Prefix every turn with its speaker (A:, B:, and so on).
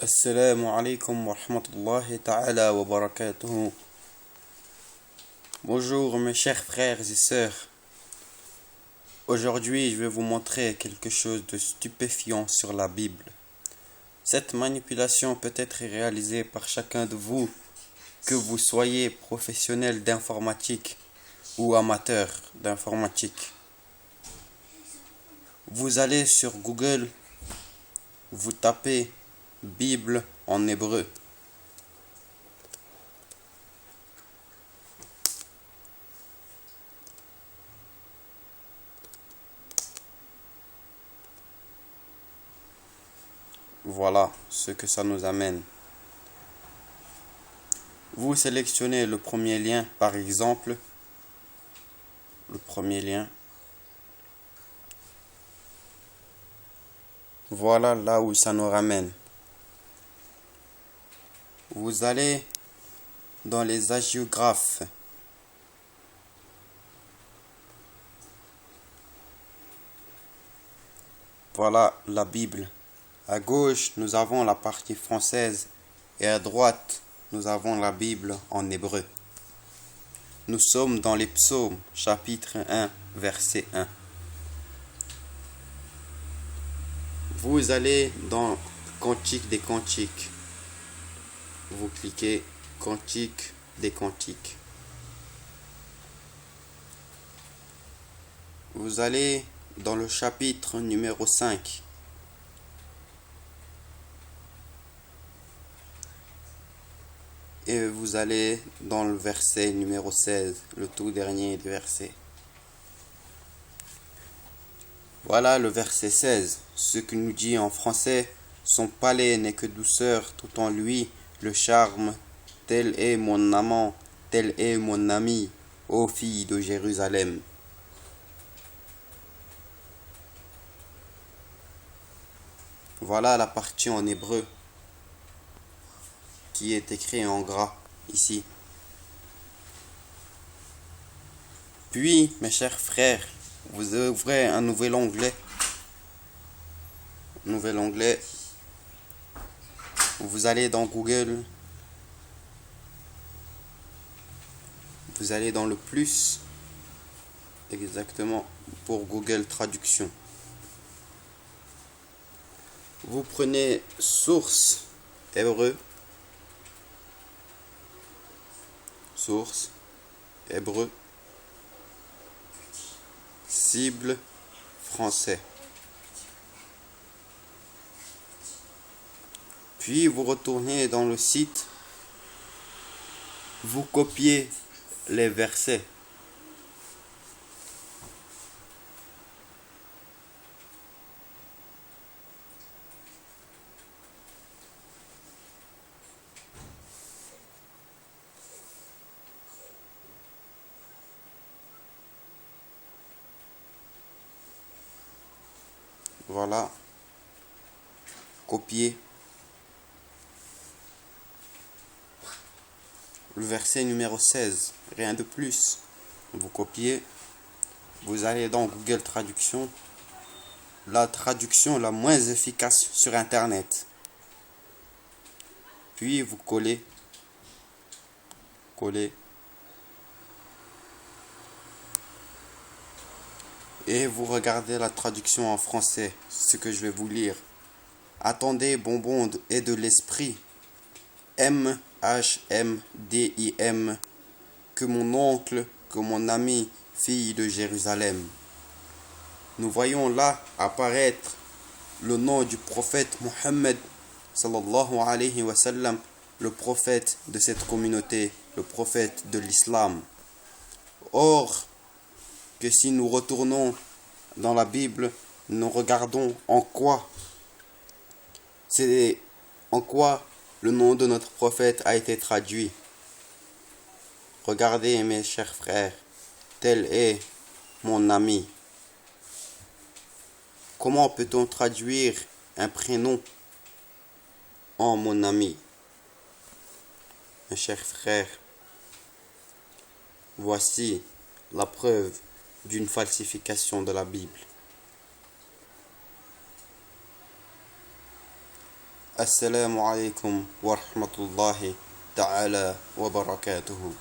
A: Assalamu alaikum wa rahmatullahi ta'ala wa barakatuhu. Bonjour mes chers frères et sœurs. Aujourd'hui, je vais vous montrer quelque chose de stupéfiant sur la Bible. Cette manipulation peut être réalisée par chacun de vous, que vous soyez professionnel d'informatique ou amateur d'informatique. Vous allez sur Google, vous tapez Bible en hébreu. Voilà ce que ça nous amène. Vous sélectionnez le premier lien, par exemple. Le premier lien. Voilà là où ça nous ramène. Vous allez dans les hagiographes. Voilà la Bible. À gauche, nous avons la partie française et à droite, nous avons la Bible en hébreu. Nous sommes dans les psaumes, chapitre 1, verset 1. Vous allez dans Cantique des Cantiques. Vous cliquez Cantique des Cantiques. Vous allez dans le chapitre numéro 5. Et vous allez dans le verset numéro 16, le tout dernier du verset. Voilà le verset 16, ce que nous dit en français, son palais n'est que douceur, tout en lui le charme, tel est mon amant, tel est mon ami, ô fille de Jérusalem. Voilà la partie en hébreu qui est écrite en gras ici. Puis, mes chers frères, vous ouvrez un nouvel onglet. Vous allez dans Google. Vous allez dans le plus, exactement, pour Google Traduction. Vous prenez source hébreu. Source hébreu. Cible français. Puis vous retournez dans le site. Vous copiez les versets. Voilà. Copier. Le verset numéro 16. Rien de plus. Vous copiez. Vous allez dans Google Traduction. La traduction la moins efficace sur Internet. Puis vous collez. Et vous regardez la traduction en français, ce que je vais vous lire. Attendez, bonbons et de l'esprit. M-H-M-D-I-M. Que mon oncle, que mon ami, fille de Jérusalem. Nous voyons là apparaître le nom du prophète Mohammed, sallallahu alayhi wa sallam, le prophète de cette communauté, le prophète de l'islam. Or, que si nous retournons dans la Bible, nous regardons en quoi le nom de notre prophète a été traduit. Regardez mes chers frères, tel est mon ami. Comment peut-on traduire un prénom en mon ami? Mes chers frères, voici la preuve d'une falsification de la Bible. Assalamu alaikum wa rahmatullahi ta'ala wa barakatuhu.